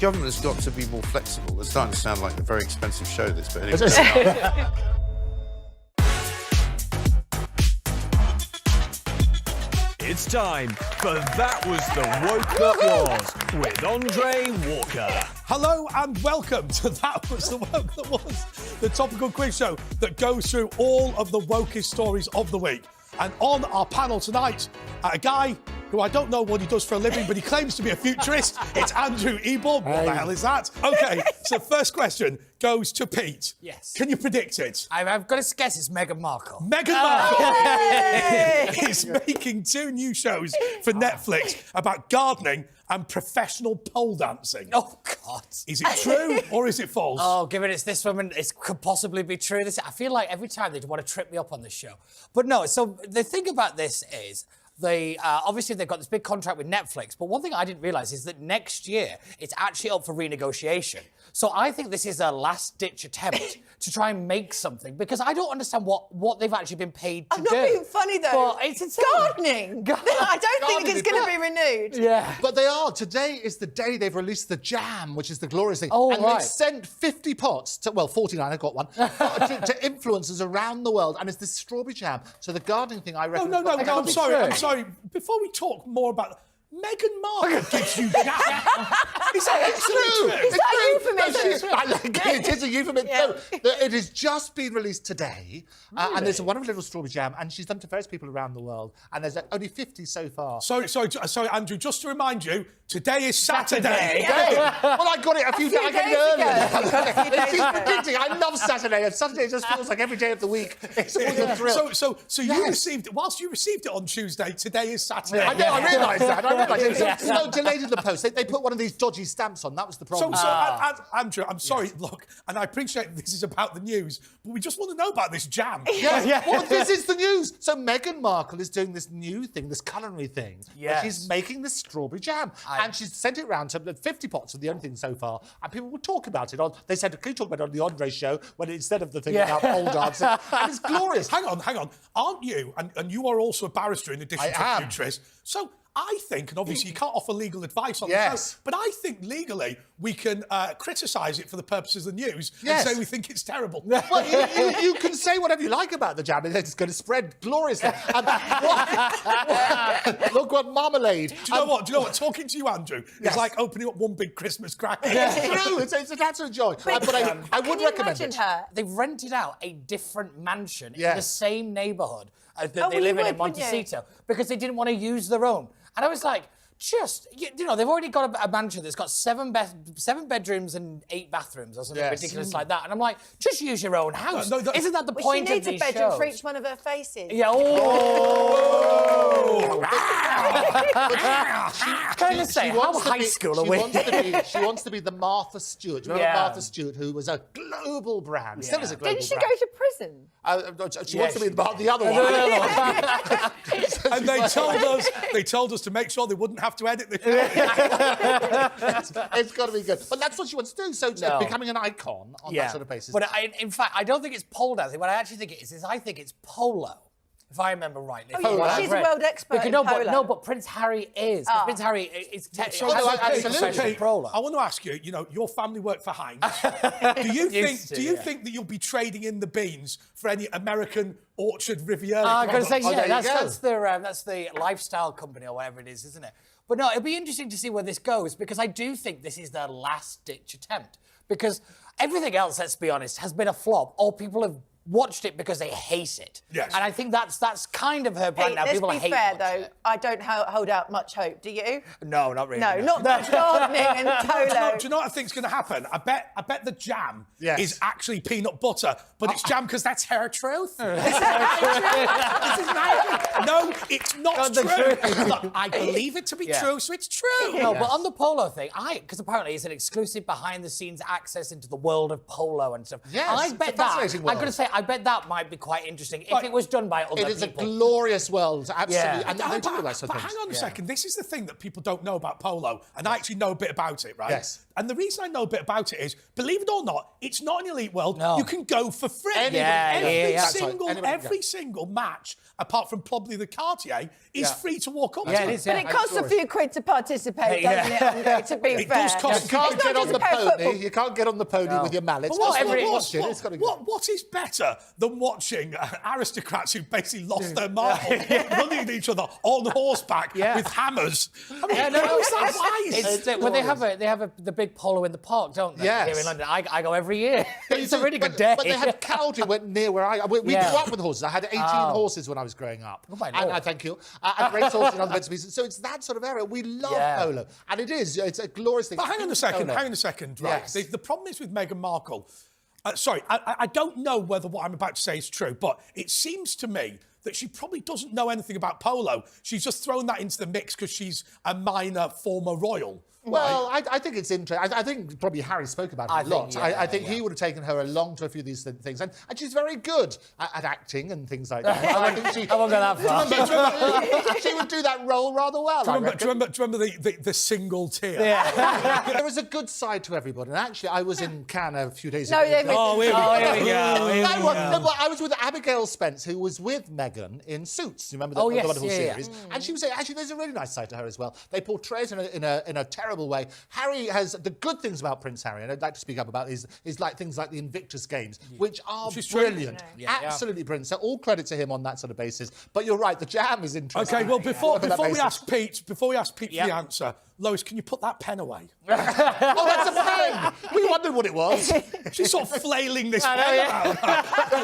Government has got to be more flexible. It's starting to sound like a very expensive show, this, but anyway. It's time for That Was the Woke That Was with Andre Walker. Hello and welcome to That Was the Woke That Was, the topical quiz show that goes through all of the wokest stories of the week. And on our panel tonight, a guy who I don't know what he does for a living, but he claims to be a futurist. It's Andrew Eborn. What the hell is that? OK, so first question goes to Pete. Yes. Can you predict it? I've got to guess it's Meghan Markle. Meghan Markle is making 2 new shows for Netflix about gardening and professional pole dancing. Oh, God. Is it true or is it false? Oh, given it's this woman, it could possibly be true. I feel like every time they want to trip me up on this show. But no, so the thing about this is, obviously they've got this big contract with Netflix, but one thing I didn't realise is that next year it's actually up for renegotiation. So I think this is a last-ditch attempt to try and make something, because I don't understand what they've actually been paid to do. I'm not being funny, though. But it's insane. Gardening. I don't think it's going to be renewed. Yeah. But they are. Today is the day they've released the jam, which is the glorious thing. Oh, and right. they've sent 50 pots, 49, I've got one, to influencers around the world. And it's this strawberry jam. So the gardening thing, I reckon... No, I'm sorry. Before we talk more about... Meghan Markle gives you jam. Is that true? Is that a euphemism? It is a euphemism. Yeah. No, it has just been released today. And there's a wonderful little strawberry jam. And she's done it to various people around the world. And there's only 50 so far. Sorry, Andrew, just to remind you, today is Saturday. Well, I got it a few days earlier. ago. She's predicting. I love Saturday. And Saturday just feels like every day of the week. It's always a thrill. So you received it, whilst you received it on Tuesday, today is Saturday. I know, I realised that. It's so delayed in the post. They put one of these dodgy stamps on. That was the problem. Andrew, I'm sorry, look, and I appreciate this is about the news, but we just want to know about this jam. Well, this is the news. So Meghan Markle is doing this new thing, this culinary thing. Yes. She's making this strawberry jam. And she's sent it round to 50 pots of the only thing so far. And people will talk about it. They said, can you talk about it on the Andre show, when instead of the thing about pole dancing? And it's glorious. Hang on. Aren't you, and you are also a barrister in addition to a futurist, so I think, and obviously you can't offer legal advice on the show, but I think legally we can criticise it for the purposes of the news and say we think it's terrible. Well, you can say whatever you like about the jam, and it's going to spread gloriously. Look what marmalade. Do you know what? Talking to you, Andrew, is like opening up one big Christmas cracker. It's true. It's an absolute joy. But I would recommend it. They've rented out a different mansion in the same neighbourhood that they live in Montecito, because they didn't want to use their own. And I was like, they've already got a mansion that's got 7 bedrooms and 8 bathrooms or something ridiculous like that. And I'm like, just use your own house. Isn't that the point she of needs a these bedroom shows? for each one of her faces. Yeah. Can I say, how high school are we? She wants to be the Martha Stewart. Do you remember Martha Stewart, who was a global brand? Still is a global Didn't she brand. go to prison? She wants to be the other one. And they told us to make sure they wouldn't have to edit the show. It's got to be good. But that's what she wants to do. So becoming an icon on that sort of basis. But in fact, I don't think it's pole dancing. What I actually think it is I think it's polo. If I remember rightly. She's a world expert in polo. But Prince Harry is. Prince Harry is So, absolutely polo. I want to ask you, your family work for Heinz. Do you think that you'll be trading in the beans for any American Orchard Riviera? I'm going to say, that's that's the lifestyle company or whatever it is, isn't it? But no, it'll be interesting to see where this goes, because I do think this is their last-ditch attempt. Because everything else, let's be honest, has been a flop, or people have watched it because they hate it. Yes. And I think that's kind of her brand now. Let's People be hate fair, watch though. it. I don't hold out much hope. Do you? No, not really. No, not gardening and polo. Do you know what I think's going to happen? I bet the jam is actually peanut butter, but it's jam because that's her truth. This is magic. No, it's not true. Look, I believe it to be true, so it's true. No, but on the polo thing, because apparently it's an exclusive behind-the-scenes access into the world of polo and stuff. Yes, I it's bet a fascinating that. world. I'm going to say, I bet that might be quite interesting if it was done by other people. It is a glorious world, absolutely. Yeah. And they do that sort But of things. hang on a second. This is the thing that people don't know about polo, and I actually know a bit about it, right? Yes. And the reason I know a bit about it is, believe it or not, it's not an elite world. No. You can go for free. Anybody Every single match, apart from probably the Cartier, is free to walk up to. Yeah, it is. But it costs a few quid to participate, doesn't it, Andre, to be fair? Does cost. You can't It's get not on just the about pony. football. You can't get on the pony with your mallets. What is better than watching aristocrats who basically lost their marbles running at each other on horseback with hammers? I mean, how is that wise? Well, they have the big polo in the park, don't they? Yes. Here in London, I go every year. It's a really good day. But they had cavalry went near where we grew up with horses. I had 18 horses when I was growing up. Oh, my And Lord. thank you. And race horses and other bits and pieces. So it's that sort of area. We love polo. And it's a glorious thing. But hang on a second, right? Yes. The problem is with Meghan Markle. Sorry, I don't know whether what I'm about to say is true, but it seems to me that she probably doesn't know anything about polo. She's just thrown that into the mix because she's a minor former royal. Well, I think it's interesting. I think probably Harry spoke about it a lot. I think he would have taken her along to a few of these things. And she's very good at acting and things like that. I think she, I won't go that far. she would do that role rather well. Do you remember the single tear? Yeah. There is a good side to everybody. And actually, I was in Cannes a few days No, ago. there isn't. I was with Abigail Spence, who was with Meghan in Suits. You remember the wonderful series? And she was saying, actually, there's a really nice side to her as well. They portray it in a terrible way. Harry has the good things about Prince Harry, and I'd like to speak up about is like things like the Invictus Games, which are brilliant, absolutely brilliant. So all credit to him on that sort of basis. But you're right, the jam is interesting. Okay, well before we ask Pete for the answer, Lois, can you put that pen away? Oh, that's a pen. We wondered what it was. She's sort of flailing this pen around.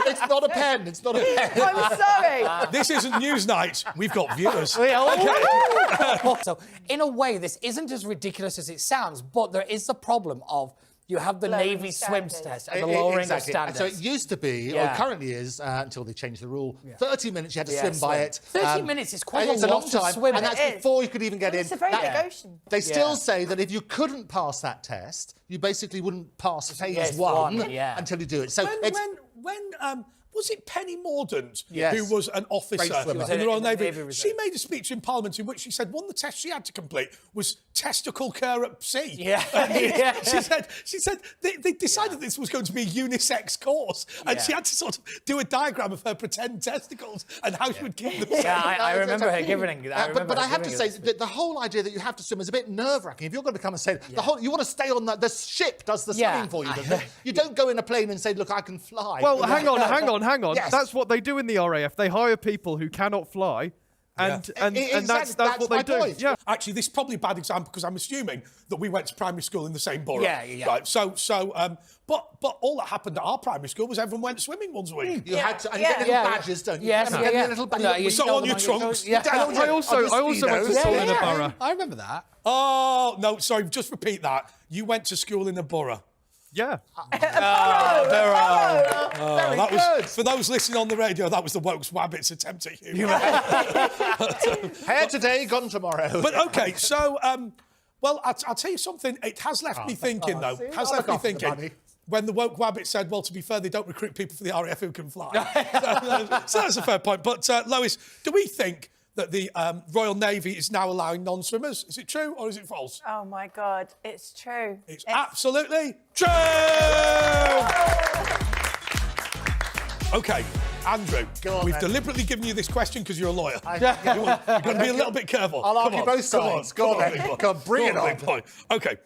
It's not a pen. It's not a pen. I'm sorry. This isn't Newsnight. We've got viewers. So, in a way, this isn't as ridiculous as it sounds, but there is the problem of you have the Lowering Navy standards. swim test and the lowering Exactly. of standards. So it used to be, or currently is, until they changed the rule, 30 minutes you had to swim by it. 30 minutes is quite it's a a long lot to time, swim. and that's It is. before you could even get in. It's a very big ocean. They still say that if you couldn't pass that test, you basically wouldn't pass phase Yes, one one, yeah. until you do it. So When was it Penny Mordaunt, Yes. who was an officer Great swimmer. in the Royal In the Navy? Navy Reserve. She made a speech in Parliament in which she said one of the tests she had to complete was testicle care at sea. Yeah. She said they decided this was going to be a unisex course, and she had to sort of do a diagram of her pretend testicles and how she would keep them safe. Yeah, I remember her giving it. But I have to say that the whole idea that you have to swim is a bit nerve-wracking. If you're going to come and say you want to stay on the ship does the swimming for you, doesn't it? You don't go in a plane and say, look, I can fly. Well, hang on. Yes. That's what they do in the RAF. They hire people who cannot fly, and that's what they my do. point. Yeah. Actually, this is probably a bad example because I'm assuming that we went to primary school in the same borough. Yeah. Right. But all that happened at our primary school was everyone went swimming once a week. You had to, and you get little badges, don't you? Yes, You get a little badge. You sew on your trunks. Yeah. I also went to school in a borough. I remember that. Oh no! Sorry, just repeat that. You went to school in a borough. Yeah. That was for those listening on the radio. That was the Woke's Wabbits attempt at humour. Here today, gone tomorrow. But okay, so well, I'll tell you something. It has left me thinking, though. It has left me thinking. When the Woke Wabbit said, well, to be fair, they don't recruit people for the RAF who can fly. So that's a fair point. But Lois, do we think that the Royal Navy is now allowing non-swimmers? Is it true or is it false? Oh, my God. It's true. It's absolutely true! OK, Andrew, we've deliberately given you this question because you're a lawyer. You're going to be a little bit careful. I'll argue both sides. Go on, then. Go on, bring it on. OK.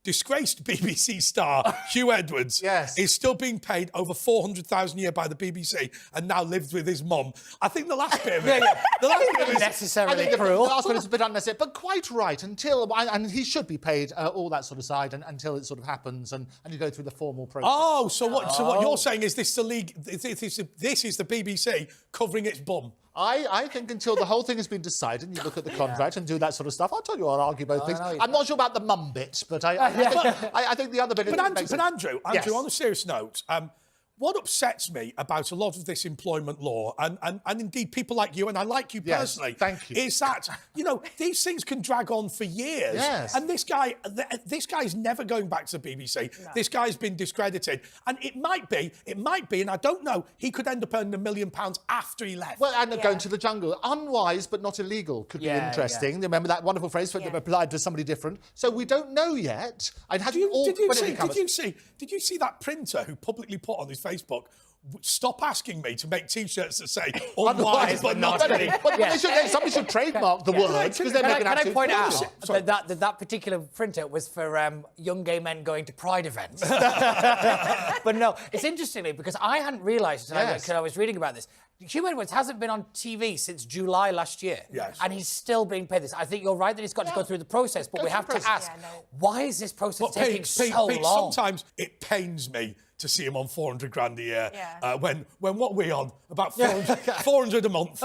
Disgraced BBC star Huw Edwards is still being paid over $400,000 a year by the BBC and now lives with his mum. I think the last bit of it, the last bit is necessarily the cruel. last bit is a bit unnecessary, but quite right. And he should be paid all that sort of side until it sort of happens and you go through the formal process. Oh, so what you're saying is this is the BBC covering its bum? I think until the whole thing has been decided and you look at the contract and do that sort of stuff, I'll tell you I'll argue both things. I'm not sure about the mum bit, but I think the other bit... But Andrew, Yes. on a serious note, what upsets me about a lot of this employment law, and indeed people like you, and I like you personally, thank you. is that, these things can drag on for years. Yes. And this guy's never going back to the BBC. No. This guy's been discredited. And it might be, and I don't know, he could end up earning £1 million after he left. Well, and going to the jungle. Unwise, but not illegal could be interesting. Yeah. Remember that wonderful phrase applied to somebody different. So we don't know yet. Did you see that printer who publicly put on his Facebook, stop asking me to make T-shirts that say unwise but not illegal? But somebody should trademark the words because they're making Can I point out bullshit. that particular printer was for young gay men going to Pride events? But no, it's interestingly because I hadn't realised because I was reading about this. Huw Edwards hasn't been on TV since July last year. Yes. And he's still being paid this. I think you're right that he's got to go through the process, but we have to ask, why is this process taking so long? Sometimes it pains me to see him on 400 grand a year. When what are we on? About 400 a month.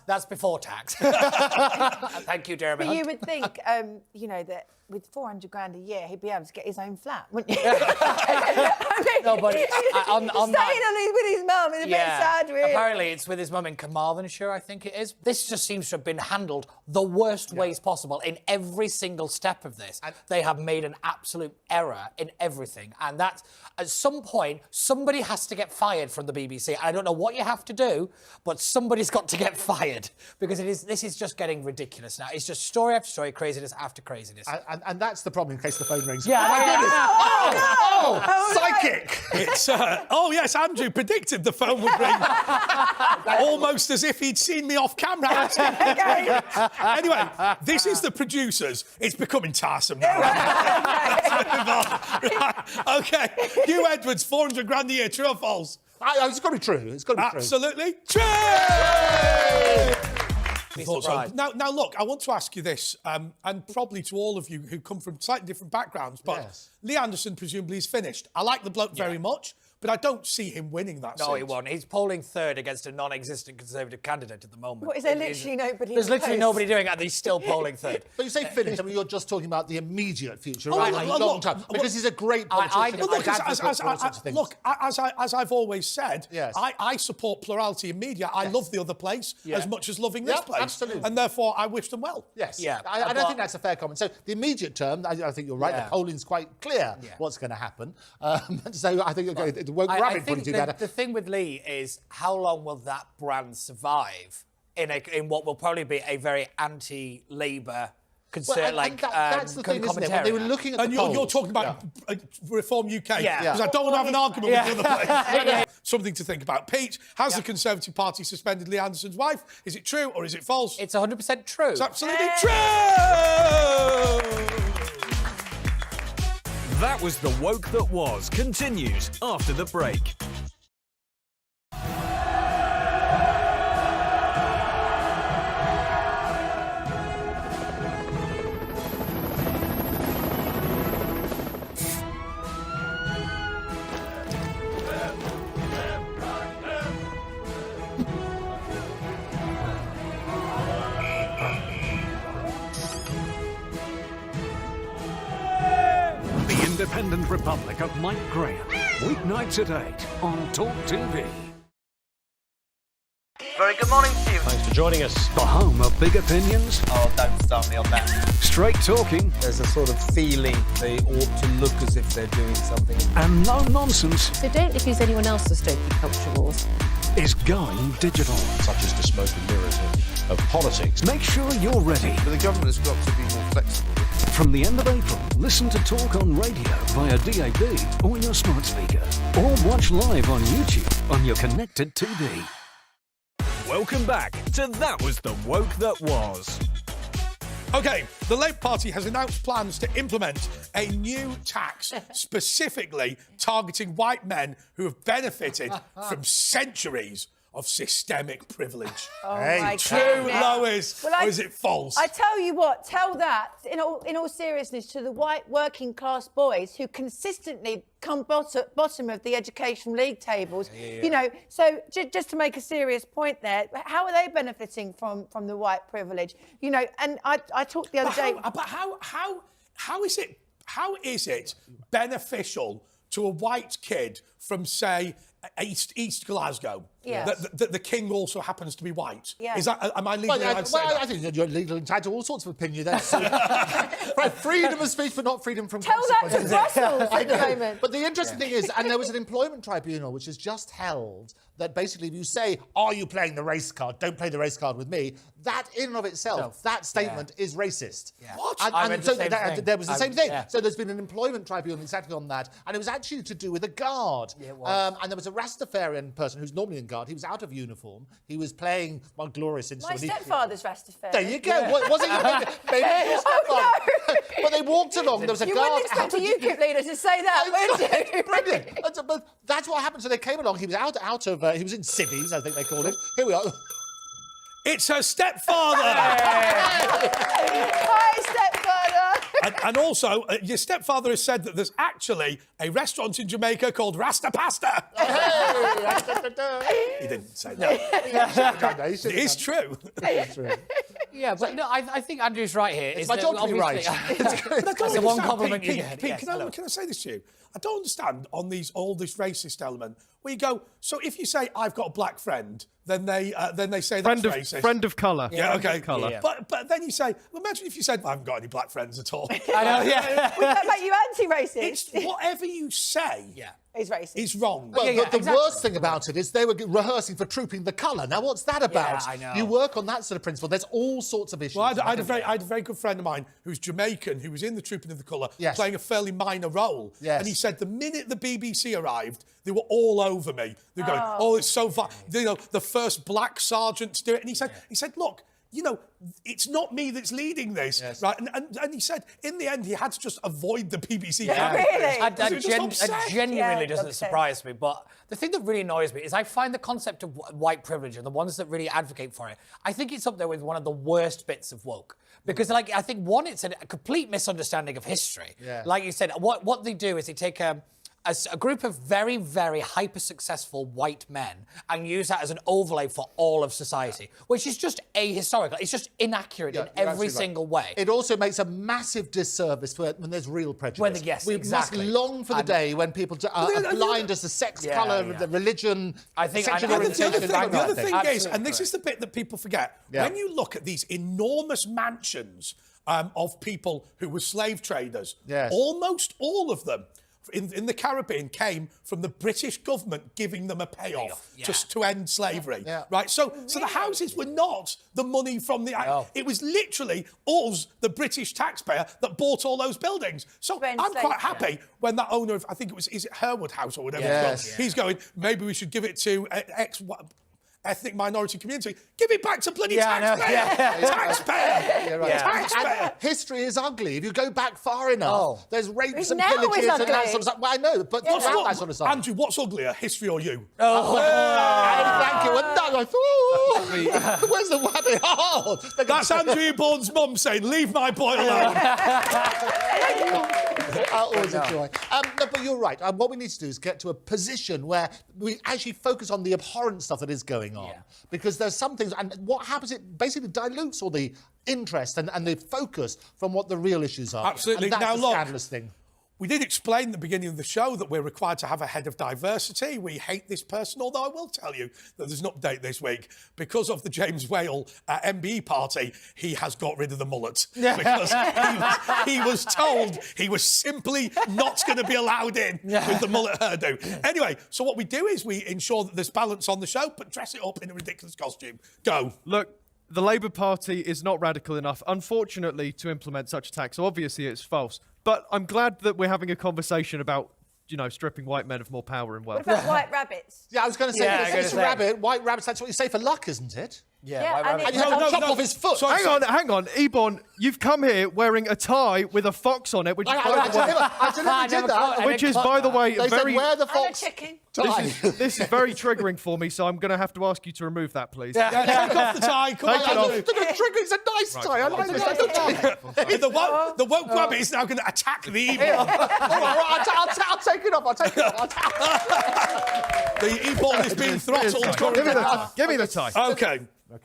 That's before tax. Thank you, Jeremy. But you would think, that with 400 grand a year, he'd be able to get his own flat, wouldn't you? No, but staying with his mum is a bit sad, really. Apparently, it's with his mum in Carmarthenshire, I think it is. This just seems to have been handled the worst ways possible in every single step of this. And they have made an absolute error in everything, and that at some point somebody has to get fired from the BBC. I don't know what you have to do, but somebody's got to get fired because this is just getting ridiculous now. It's just story after story, craziness after craziness. And that's the problem in case the phone rings. Yeah. Psychic! It's yes, Andrew predicted the phone would ring. Almost as if he'd seen me off camera. Anyway, this is the producers. It's becoming tiresome now. Okay, Huw Edwards, 400 grand a year, true or false? It's got to be true. It's got to be true. Absolutely true. So. Now, look, I want to ask you this, and probably to all of you who come from slightly different backgrounds, but Lee Anderson presumably is finished. I like the bloke very much, but I don't see him winning that seat. No, he won't. He's polling third against a non-existent Conservative candidate at the moment. What, is there literally nobody? There's literally nobody doing it, and he's still polling third. But you say finished, I mean, you're just talking about the immediate future, long term, because he's a great politician. As I've always said, yes. I support plurality in media. I love the other place as much as loving this place. Absolutely. And therefore, I wish them well. Yes. Yeah. I don't think that's a fair comment. So the immediate term, I think you're right, the polling's quite clear what's going to happen. So I think the woke rabbit wouldn't do better. The thing with Lee is how long will that brand survive in what will probably be a very anti-Labour concern, that's the thing, isn't it? When they were looking at the polls, you're talking about Reform UK, because I don't want to have an argument with the other place. Something to think about. Pete, has the Conservative Party suspended Lee Anderson's wife? Is it true or is it false? It's 100% true. It's absolutely true! That was The Woke That Was. Continues after the break. Independent Republic of Mike Graham. Weeknights at 8 on Talk TV. Very good morning to you. Thanks for joining us. The home of big opinions. Oh, don't start me on that. Straight talking. There's a sort of feeling they ought to look as if they're doing something. And no nonsense. So don't accuse anyone else of stoking culture wars. Is going digital. Such as the smoke and mirrors of politics. Make sure you're ready. But the government has got to be more flexible. From the end of April, listen to Talk on radio via DAB or your smart speaker. Or watch live on YouTube on your connected TV. Welcome back to That Was The Woke That Was. OK, the Labour Party has announced plans to implement a new tax specifically targeting white men who have benefited from centuries of systemic privilege. My True, goodness. Lois, Well, or is it false? I tell you what, tell that, in all seriousness, to the white working class boys who consistently come bottom of the education league tables. You know, so just to make a serious point there, how are they benefiting from the white privilege? You know, and I talked the other day... How is it beneficial to a white kid from, say, East Glasgow, that the king also happens to be white? Yeah. Is that, am I legally allowed to say that? I think that you're legally entitled to all sorts of opinion. That's freedom of speech, but not freedom from Tell that to consequences. Brussels at the moment. But the interesting thing is, and there was an employment tribunal which has just held that basically if you say, are you playing the race card? Don't play the race card with me. That in and of itself, that statement is racist. Yeah. What? And so there was the same thing. Yeah. So there's been an employment tribunal exactly on that, and it was actually to do with a guard. Yeah, it was. And there was a Rastafarian person who's normally in guard. He was out of uniform. He was playing one glorious My instrument. stepfather's Rastafarian. There you go. Was it your maybe your stepfather? But they walked along. There was a You guard. wouldn't expect a UKIP leader to say that, would you? Brilliant. But that's what happened. So they came along. He was out of. He was in civvies, I think they called it. Here we are. It's her stepfather! Hi, stepfather. And also, your stepfather has said that there's actually a restaurant in Jamaica called Rasta Pasta. He didn't say that. It is true. Yeah, but no, I think Andrew's right here. It's my job to be right. That's the one compliment you get. Pete, can I say this to you? I don't understand on all this racist element where you go, so if you say I've got a black friend, then they say that's racist. Friend of colour. Yeah, okay. Colour. Yeah. But then you say, well, imagine if you said I haven't got any black friends at all. I know, yeah. Would that make you anti-racist? It's whatever you say. Yeah. He's racist. Is wrong. Well, Yeah, the exactly. worst thing about it is they were rehearsing for Trooping the Colour. Now, what's that about? I know. You work on that sort of principle. There's all sorts of issues. Well, I had a very good friend of mine who's Jamaican, who was in the Trooping of the Colour, Yes. playing a fairly minor role. Yes. And he said the minute the BBC arrived, they were all over me. They're going, oh, it's so far. You know, the first black sergeant to do it. And he said, look, you know, it's not me that's leading this, right? And he said, in the end, he had to just avoid the BBC. Yeah, cameras. really? That genuinely doesn't upset. surprise me. But the thing that really annoys me is I find the concept of white privilege and the ones that really advocate for it, I think it's up there with one of the worst bits of woke. Because, like, I think, one, it's a complete misunderstanding of history. Yeah. Like you said, what they do is they take a group of very, very hyper-successful white men and use that as an overlay for all of society, which is just ahistorical. It's just inaccurate in every single way. It also makes a massive disservice when there's real prejudice. We exactly. must long for the day when people are blind as to sex, colour, the religion, sexual orientation. The other thing is, and this correct. is the bit that people forget, when you look at these enormous mansions of people who were slave traders, almost all of them in the Caribbean came from the British government giving them a payoff just to end slavery, right? So the houses were not the money from the... It was literally us, the British taxpayer, that bought all those buildings. So I'm quite happy when that owner of, I think is it Herwood House or whatever it's called, he's going, maybe we should give it to ethnic minority community. Give it back to bloody taxpayer! Taxpayer! Taxpayer! And history is ugly. If you go back far enough, there's rapes and now is pillages and that ugly. sort of stuff. Well, I know, but that sort of stuff. Andrew, what's uglier, history or you? Thank you. And that, where's the wabbit? Oh, that's Andrew Eborn's mum saying, leave my boy alone. Always a joy. No, but you're right. What we need to do is get to a position where we actually focus on the abhorrent stuff that is going on. Because there's some things, and what happens, it basically dilutes all the interest and the focus from what the real issues are. Absolutely. And that's Now, the look, scandalous thing. we did explain at the beginning of the show that we're required to have a head of diversity. We hate this person, although I will tell you that there's an update this week. Because of the James Whale MBE party, he has got rid of the mullet. Because he was told he was simply not going to be allowed in with the mullet hairdo. Anyway, so what we do is we ensure that there's balance on the show, but dress it up in a ridiculous costume. Go. Look, the Labour Party is not radical enough, unfortunately, to implement such attacks. So obviously it's false. But I'm glad that we're having a conversation about, you know, stripping white men of more power and wealth. What about white rabbits? Yeah, I was going to say, it's a rabbit. White rabbits, that's what you say for luck, isn't it? And And you chop off his foot. Hang on, Eborn, you've come here wearing a tie with a fox on it, which is, I deliberately did that. which is, by the way, They very... said, where the And a fox chicken. tie? This is very triggering for me, so I'm going to have to ask you to remove that, please. Take off the tie. Come Take it on. off. It's a nice tie. I like this. The woke rabbit is now going to attack the evil. I'll take it off. I'll take it off. The evil is being throttled. Give me the tie.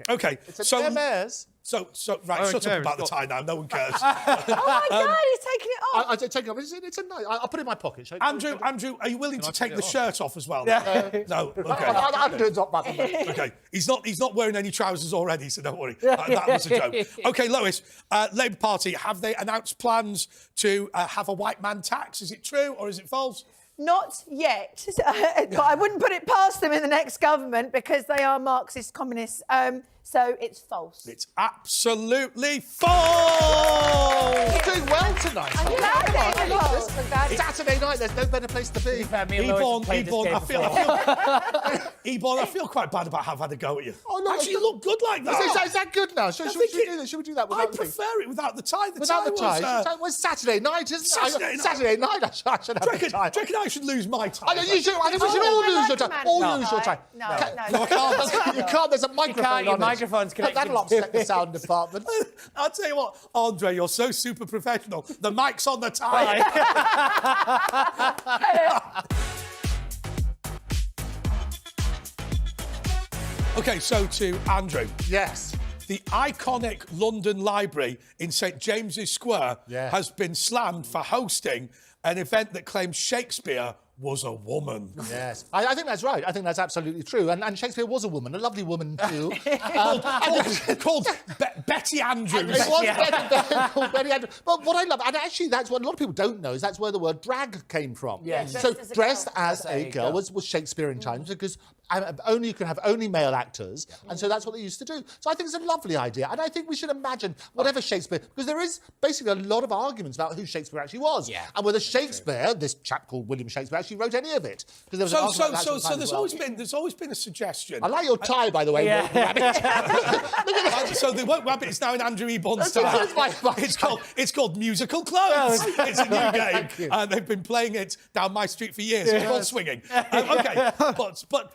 Okay. It's a mare mares. So right, shut up about the tie now. No one cares. Oh my God, he's taking it off. I'll take it off. It's a nice. I'll put it in my pocket. Andrew, are you willing to take the shirt off as well? Yeah. No. Okay. I'll do a top button. Okay. He's not wearing any trousers already, so don't worry. That was a joke. Okay, Lois. Labour Party, have they announced plans to have a white man tax? Is it true or is it false? Not yet, but I wouldn't put it past them in the next government because they are Marxist communists. So it's false. It's absolutely false! You're doing well tonight. I'm glad It's Saturday night. There's no better place to be. Eborn, I feel quite bad about having had a go at you. Oh, no, actually, you look good like that. Is that good now? Should we do this? Should we do that? I prefer it without the tie. Without the tie? Well, it's Saturday night, isn't it? Saturday night. I should have the tie. Do you reckon I should lose my tie? I think we should all lose your tie. All lose your tie. No, I can't. You can't. There's a microphone on it. Microphone's connected. That'll upset the sound department. I'll tell you what, Andre, you're so super professional. The mic's on the tie. Okay, so to Andrew. Yes. The iconic London Library in St James's Square has been slammed for hosting an event that claims Shakespeare was a woman. Yes, I think that's right. I think that's absolutely true. And Shakespeare was a woman, a lovely woman too. called Betty Andrews. It was called Betty Andrews. But what I love, and actually that's what a lot of people don't know, is that's where the word drag came from. Yes. So dressed as a girl was Shakespearean times because you can have only male actors, and so that's what they used to do. So I think it's a lovely idea, and I think we should imagine whatever Shakespeare, because there is basically a lot of arguments about who Shakespeare actually was, and whether Shakespeare, this chap called William Shakespeare, actually wrote any of it. Because there was so there's always been a suggestion. I like your tie, by the way, Woke Rabbit. So the Woke Rabbit is now in Andrew Eborn's style. It's called Musical Clothes. It's a new game, and they've been playing it down my street for years. It's called swinging. Okay, but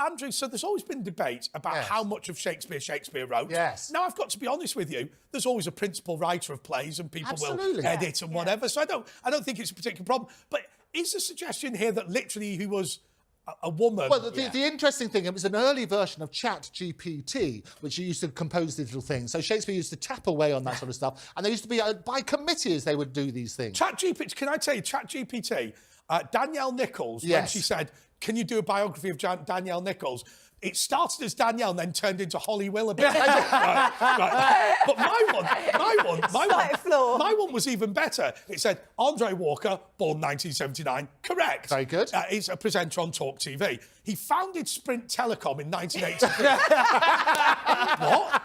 Andrew, so there's always been debate about how much of Shakespeare wrote. Yes. Now I've got to be honest with you. There's always a principal writer of plays, and people will edit and whatever. So I don't think it's a particular problem. But is the suggestion here that literally he was a woman? Well, the interesting thing, it was an early version of ChatGPT, which used to compose little things. So Shakespeare used to tap away on that sort of stuff. And they used to be by committees they would do these things. ChatGPT, can I tell you, ChatGPT, Danielle Nichols, when she said, can you do a biography of Danielle Nichols? It started as Danielle and then turned into Holly Willoughby. right. But my one was even better. It said, Andre Walker, born 1979. Correct. Very good. He's a presenter on Talk TV. He founded Sprint Telecom in 1983. What?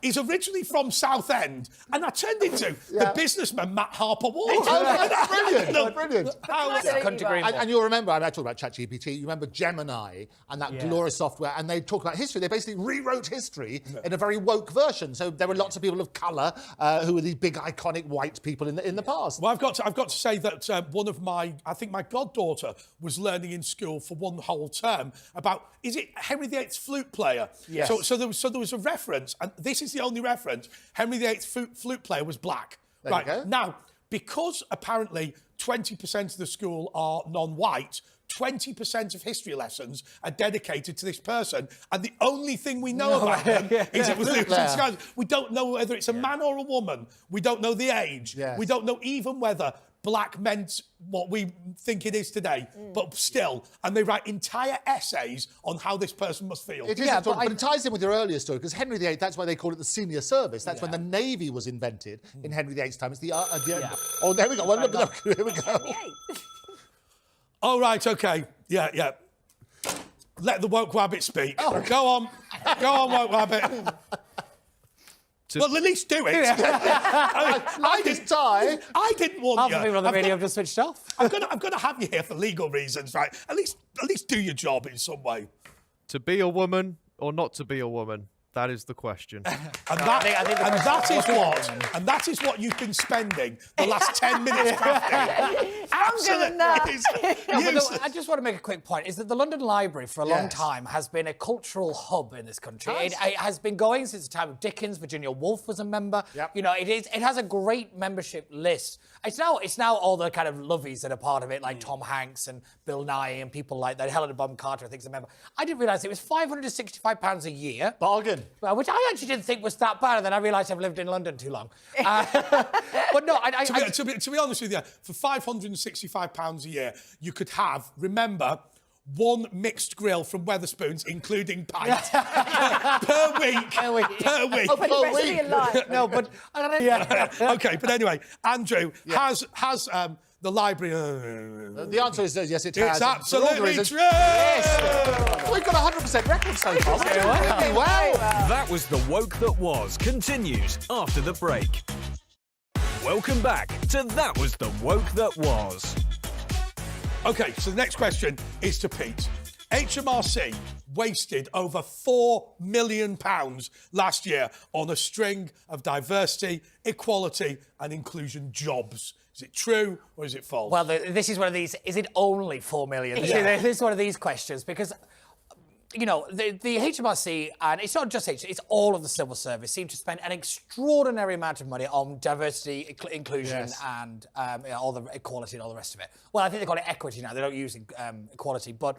He's originally from Southend, and I turned into the businessman Matt Harper Ward. Oh, brilliant. And you'll remember, I talked about ChatGPT, you remember Gemini and that glorious software, and they talk about history. They basically rewrote history in a very woke version. So there were lots of people of colour who were these big, iconic white people in the past. Well, I've got to say that I think my goddaughter was learning in school for one whole term about, is it Henry VIII's flute player? Yes. So there was a reference, and this is the only reference. Henry VIII's flute player was black. There you go. Now, because apparently 20% of the school are non-white, 20% of history lessons are dedicated to this person, and the only thing we know about them is it was Luke. We don't know whether it's a man or a woman. We don't know the age. Yes. We don't know even whether black meant what we think it is today, but still, and they write entire essays on how this person must feel. It is, but it ties in with your earlier story, because Henry VIII, that's why they call it the senior service. That's when the Navy was invented in Henry VIII's time. It's the oh, there we go. Well, look, here we go. Oh, right, okay. Yeah. Let the woke rabbit speak. Oh. Go on, woke rabbit. Well, at least do it. I didn't want you. Half the people on the radio have just switched off. I'm gonna have you here for legal reasons, right? At least do your job in some way. To be a woman or not to be a woman? That is the question. And that is what you've been spending the last 10 minutes crafting. longer than that. I just want to make a quick point, is that the London Library for a long time has been a cultural hub in this country. It has been going since the time of Dickens. Virginia Woolf was a member. Yep. You know, it has a great membership list. It's now all the kind of lovies that are part of it, like Tom Hanks and Bill Nye and people like that. Helena Bonham Carter, I think, is a member. I didn't realise it was £565 a year. Bargain. Which I actually didn't think was that bad, and then I realised I've lived in London too long. But no, to be honest with you, for £565 a year, you could have, remember, one mixed grill from Wetherspoons, including pints, per week. Per week. Oh, for the rest of your life. No, but Okay, but anyway, Andrew, has the library... The answer is yes, it has. It's absolutely true! Yes. We've got 100% record so far. Wow. That was The Woke That Was. Continues after the break. Welcome back to That Was The Woke That Was. Okay, so the next question is to Pete. HMRC wasted over £4 million last year on a string of diversity, equality and inclusion jobs. Is it true or is it false? Well, this is one of these, is it only 4 million? Yeah. This is one of these questions because, you know, the HMRC, and it's not just HMRC, it's all of the civil service, seem to spend an extraordinary amount of money on diversity, inclusion and all the equality and all the rest of it. Well, I think they call it equity now. They don't use equality, but...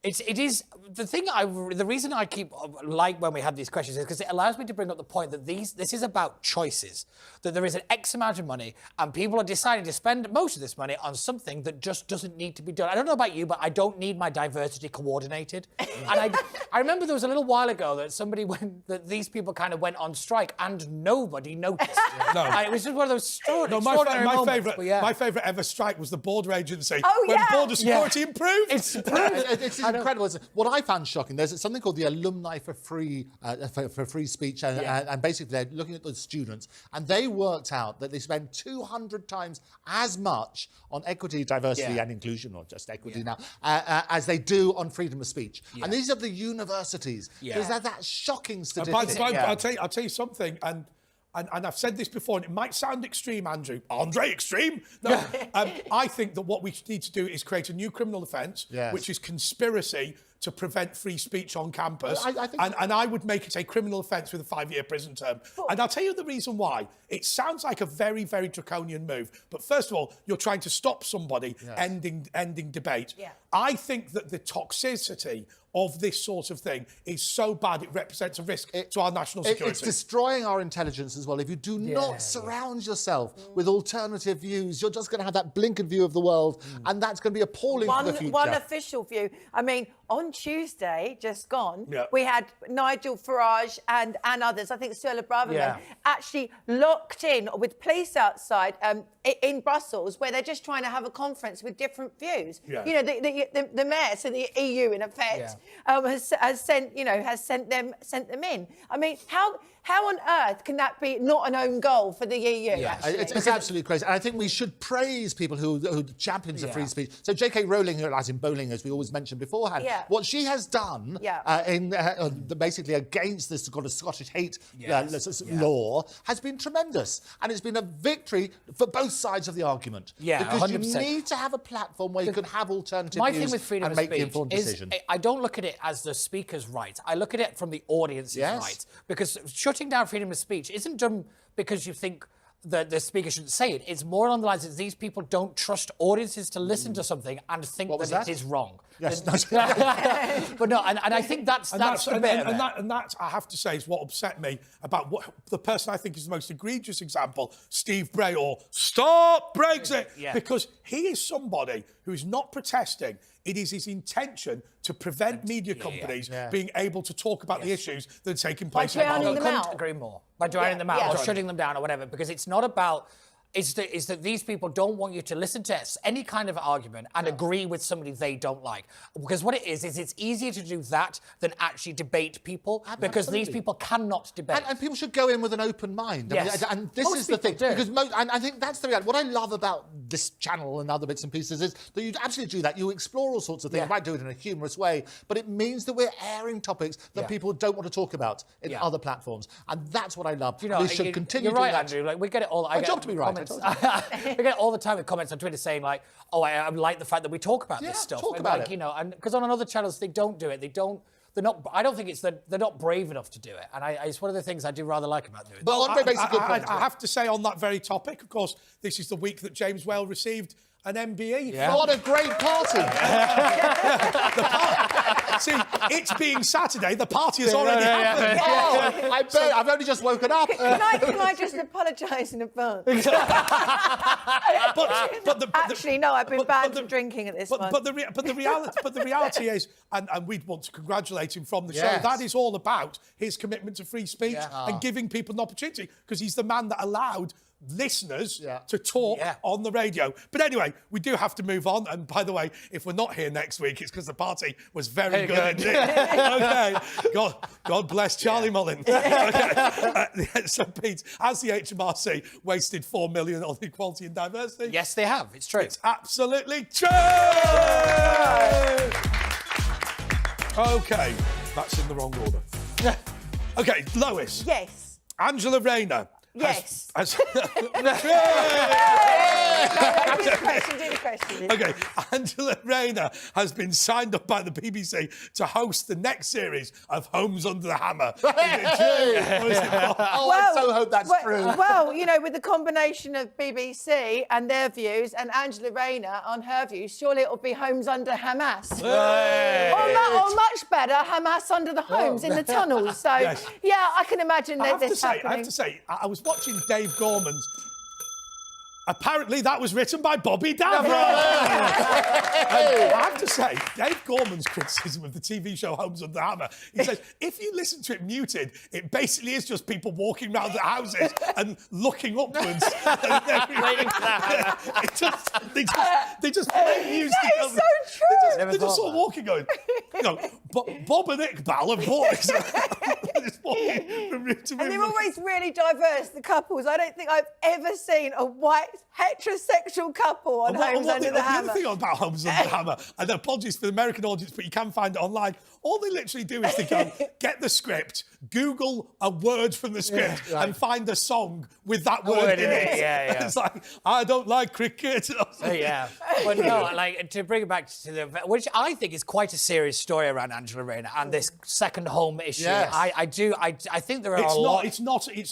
It is the reason I keep like when we have these questions is because it allows me to bring up the point that this is about choices, that there is an X amount of money and people are deciding to spend most of this money on something that just doesn't need to be done. I don't know about you, but I don't need my diversity coordinated. And I remember there was a little while ago that these people kind of went on strike and nobody noticed. It was just one of those extraordinary moments. My favourite ever strike was the border agency. When border security improved. It's improved. It's incredible. What I found shocking, there's something called the Alumni for Free Speech, and basically they're looking at the students, and they worked out that they spend 200 times as much on equity, diversity and inclusion, or just equity now, as they do on freedom of speech. And these are the universities. There's that shocking statistic. I'll tell you something, and I've said this before, and it might sound extreme, Andrew. Andre, extreme? No. I think that what we need to do is create a new criminal offence, which is conspiracy to prevent free speech on campus. And I would make it a criminal offence with a 5-year prison term. And I'll tell you the reason why. It sounds like a very, very draconian move. But first of all, you're trying to stop somebody ending debate. I think that the toxicity of this sort of thing is so bad it represents a risk to our national security. It's destroying our intelligence as well. If you do not surround yourself with alternative views, you're just going to have that blinkered view of the world, and that's going to be appalling for the future. One official view. I mean, on Tuesday, just gone, we had Nigel Farage and others, I think Suella Braverman, actually locked in with police outside in Brussels, where they're just trying to have a conference with different views. You know, the mayor, so the EU in effect, has sent them in. I mean, how on earth can that be not an own goal for the EU? It's absolutely crazy. And I think we should praise people who champions of free speech. So J.K. Rowling, as in bowling, as we always mentioned beforehand, what she has done basically against this Scottish hate law has been tremendous. And it's been a victory for both sides of the argument. Because 100%. You need to have a platform where you can have alternative views thing with freedom and of make the informed decision. I don't look at it as the speaker's right. I look at it from the audience's right. Because shutting down freedom of speech isn't done because you think that the speaker shouldn't say it. It's more along the lines that these people don't trust audiences to listen to something and think that it is wrong. Yes. But no, and I think that's a bit of it. And that, I have to say, is what upset me about the person I think is the most egregious example, Steve Bray, or Stop Brexit, because he is somebody who is not protesting. It is his intention to prevent media companies being able to talk about the issues that are taking place. I couldn't agree more. By drowning them out or shutting them down or whatever, because it's not about... Is that these people don't want you to listen to any kind of argument and agree with somebody they don't like. Because what it is it's easier to do that than actually debate people, because these people cannot debate. And people should go in with an open mind. Yes. I mean, and this is the thing. Because and I think that's the reality. What I love about this channel and other bits and pieces is that you absolutely do that. You explore all sorts of things. You might do it in a humorous way, but it means that we're airing topics that people don't want to talk about in other platforms. And that's what I love. You know, we should continue doing right, that. Andrew. Like, we get it all. Our job to be right. comments. We get all the time with comments on Twitter saying like, "Oh, I like the fact that we talk about this stuff." Talk about it. You know, and because on other channels they don't do it. They're not. I don't think it's that they're not brave enough to do it, and it's one of the things I do rather like about doing it. But Andre makes a good point. I have to say on that very topic, of course, this is the week that James Whale received an MBE. Yeah. What a great party! See, it's being Saturday. The party has already happened. Oh, I bet. I've only just woken up. Can I just apologise in advance? Actually, no, I've been banned from drinking at this one. But the reality is, and we'd want to congratulate him from the show. Yes. That is all about his commitment to free speech and giving people an opportunity, because he's the man that allowed listeners to talk on the radio. But anyway, we do have to move on. And by the way, if we're not here next week, it's because the party was very good indeed. Okay. God bless Charlie Mullin. Okay. So, Pete, has the HMRC wasted $4 million on equality and diversity? Yes, they have. It's true. It's absolutely true! Okay. That's in the wrong order. Okay, Lois. Yes. Angela Rayner. Yes. Do the question. Okay, Angela Rayner has been signed up by the BBC to host the next series of Homes Under the Hammer. Is it true? Or is it not? I so hope that's true. Well, you know, with the combination of BBC and their views and Angela Rayner on her views, surely it'll be Homes Under Hamas. Or much better, Hamas under the homes in the tunnels. So, yeah, I can imagine that this happening. I have to say, I was watching Dave Gorman's. Apparently, that was written by Bobby Dameron. I have to say, Dave Gorman's criticism of the TV show Homes Under the Hammer, he says, if you listen to it muted, it basically is just people walking around the houses and looking upwards. They just play music. That is so true. They're just sort of walking, going, Bob and Iqbal are boys. Just walking from room to room. And they're always really diverse, the couples. I don't think I've ever seen a white heterosexual couple on Homes Under the Hammer. The other thing about Homes Under the Hammer, and apologies for the American audience, but you can find it online. All they literally do is they go, get the script, Google a word from the script, and find a song with that word in it. It's like, I don't like cricket. But no, like, to bring it back to the... Which I think is quite a serious story around Angela Rayner and this second home issue. Yes. I think there are a lot... It's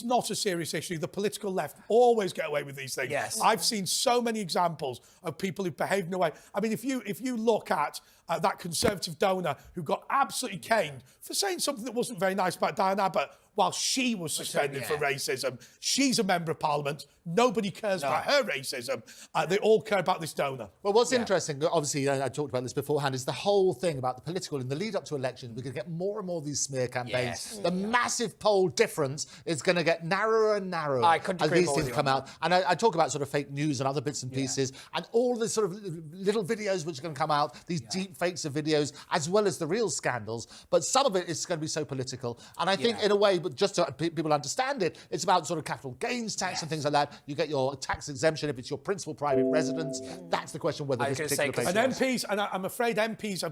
not a serious issue. The political left always get away with these things. Yes. I've seen so many examples of people who've behaved in a way. I mean, if you look at that Conservative donor who got absolutely caned for saying something that wasn't very nice about Diane Abbott while she was suspended for racism. She's a member of Parliament. Nobody cares about her racism. They all care about this donor. Well, what's interesting, obviously, I talked about this beforehand, is the whole thing about the political, in the lead up to elections, we're going to get more and more of these smear campaigns. The massive poll difference is going to get narrower and narrower as these things come out. And I talk about sort of fake news and other bits and pieces, and all the sort of little videos which are going to come out, these deep fakes of videos, as well as the real scandals. But some of it is going to be so political. And I think, in a way, but just so people understand it, it's about sort of capital gains tax and things like that. You get your tax exemption if it's your principal private residence. That's the question whether this particular place... And MPs, and I'm afraid MPs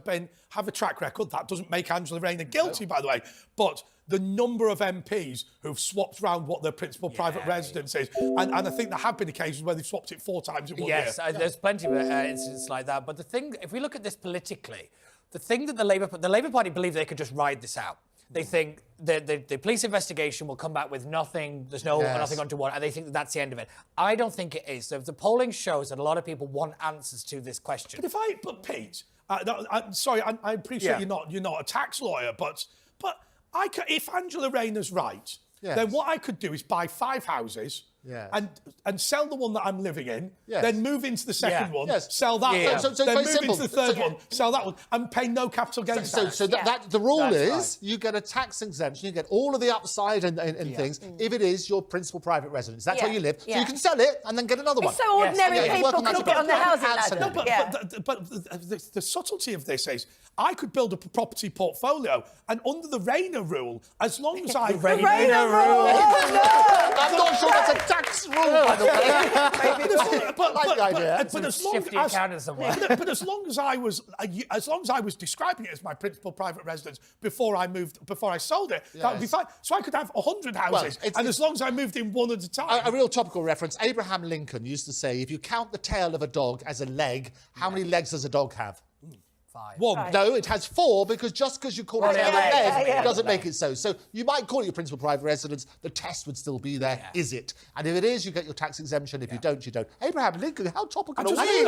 have a track record. That doesn't make Angela Rayner guilty, by the way. But the number of MPs who've swapped around what their principal private residence is, and I think there have been occasions where they've swapped it 4 times in 1 year. Yes, there's plenty of incidents like that. But the thing, if we look at this politically, the thing that the Labour Party believe they could just ride this out. They think the police investigation will come back with nothing. There's nothing untoward, and they think that's the end of it. I don't think it is. So the polling shows that a lot of people want answers to this question. But Pete, I'm sorry, I appreciate you're not a tax lawyer, but if Angela Rayner's right, then what I could do is buy 5 houses. And sell the one that I'm living in, then move into the second one, sell that one, then move into the third one, sell that one, and pay no capital gains tax. So the rule is you get a tax exemption, you get all of the upside and things if it is your principal private residence. That's where you live. So you can sell it and then get another one. So ordinary people can get on the housing ladder. But the subtlety of this is I could build up a property portfolio, and under the Rayner rule, as long as I... I'm not sure that's a tax rule, by the way. Maybe like the idea. But as long Shifty accountant somewhere. but as long as I was describing it as my principal private residence before I sold it, that would be fine. So I could have 100 houses, and as long as I moved in one at a time. A real topical reference. Abraham Lincoln used to say, if you count the tail of a dog as a leg, how many legs does a dog have? 5. One. No, it has 4 because just because you call it a leg doesn't make it so. So you might call it your principal private residence. The test would still be there. Is it? And if it is, you get your tax exemption. If you don't, you don't. Abraham Lincoln, how topical are we?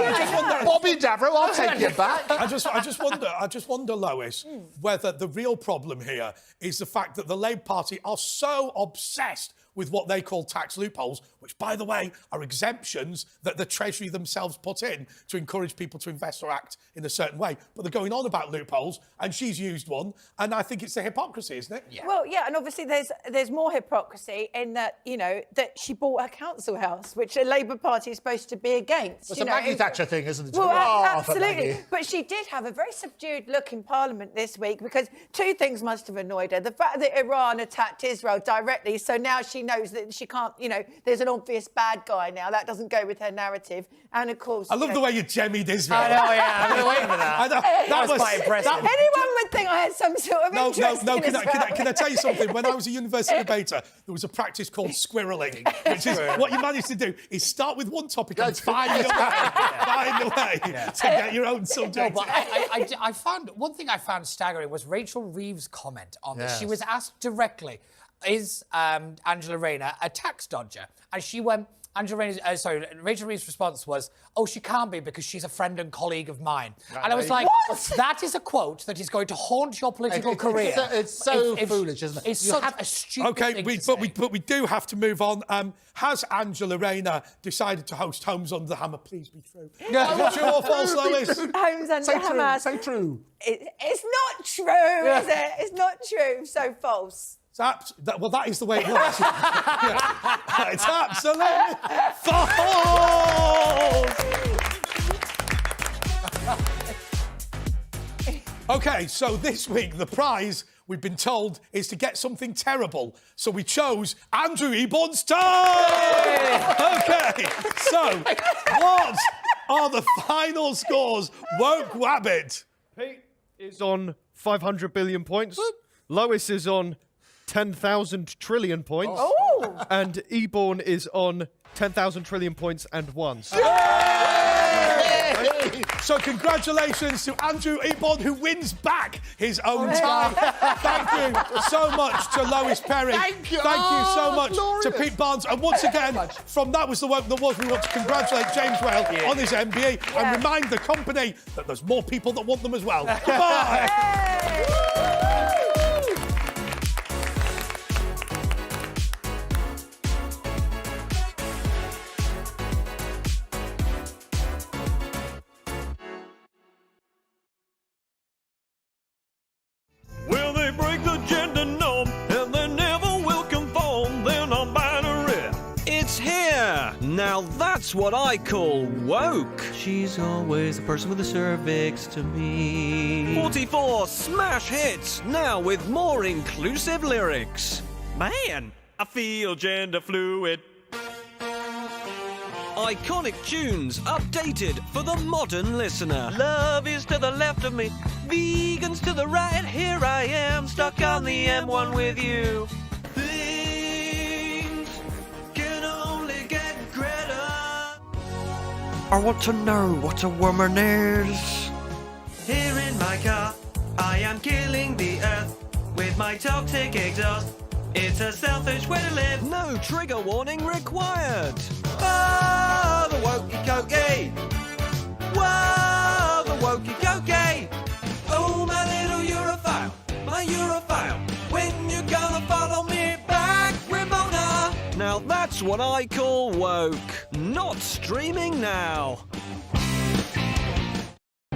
Bobby Davro, I'll take you back. I just wonder, Lois, whether the real problem here is the fact that the Labour Party are so obsessed with what they call tax loopholes, which, by the way, are exemptions that the Treasury themselves put in to encourage people to invest or act in a certain way. But they're going on about loopholes, and she's used one, and I think it's the hypocrisy, isn't it? Yeah. Well, yeah, and obviously there's more hypocrisy in that, that she bought a council house, which a Labour Party is supposed to be against. It's a Maggie Thatcher thing, isn't it? Well, absolutely. But she did have a very subdued look in Parliament this week because 2 things must have annoyed her. The fact that Iran attacked Israel directly, so now she knows that she can't, there's an obvious bad guy now. That doesn't go with her narrative. And of course... I love the way you jemmied Israel. I know, yeah. I've been waiting for that. That was quite impressive. Anyone would think I had some sort of interest in Israel. Can I tell you something? When I was a university debater, there was a practice called squirreling, which is what you manage to do is start with one topic and find a way to get your own subject. No, but I found... One thing I found staggering was Rachel Reeves' comment on this. She was asked directly, is Angela Rayner a tax dodger? And she went... Rachel Reeves' response was, "Oh, she can't be because she's a friend and colleague of mine." And I was like, that is a quote that is going to haunt your political career. It's so foolish, isn't it? It's such a stupid thing to say. But we do have to move on. Has Angela Rayner decided to host Homes Under the Hammer? Please be true. True or false, Lois? Homes Under the Hammer. Say true. It's not true, is it? It's not true, so false. That is the way it works. It's absolutely false! OK, so this week, the prize, we've been told, is to get something terrible. So we chose Andrew Eborn's time! OK, so what are the final scores? Woke Wabbit. Pete is on 500 billion points. Lois is on 10,000 trillion points. Oh. And Eborn is on 10,000 trillion points and 1. So congratulations to Andrew Eborn, who wins back his own time. Thank you so much to Lois Perry. Thank you. Thank you so much glorious. to Pete Barnes. And once again, from That Was the Woke That Was, we want to congratulate James Whale on his MBE and remind the company that there's more people that want them as well. Goodbye. Well, they break the gender norm and they never will conform. They're not binary. It's here! Now that's what I call woke. She's always the person with the cervix to me. 44 smash hits, now with more inclusive lyrics. Man, I feel gender fluid. Iconic tunes updated for the modern listener. Love is to the left of me, vegans to the right. Here I am, stuck on the M1 with you. Things can only get greater. I want to know what a woman is. Here in my car, I am killing the earth with my toxic exhaust. It's a selfish way to live. No trigger warning required. Oh, the wokey-cokey. Whoa, the wokey-cokey. Oh, my little Europhile, my Europhile. When you gonna follow me back, Ramona? Now that's what I call woke. Not streaming now.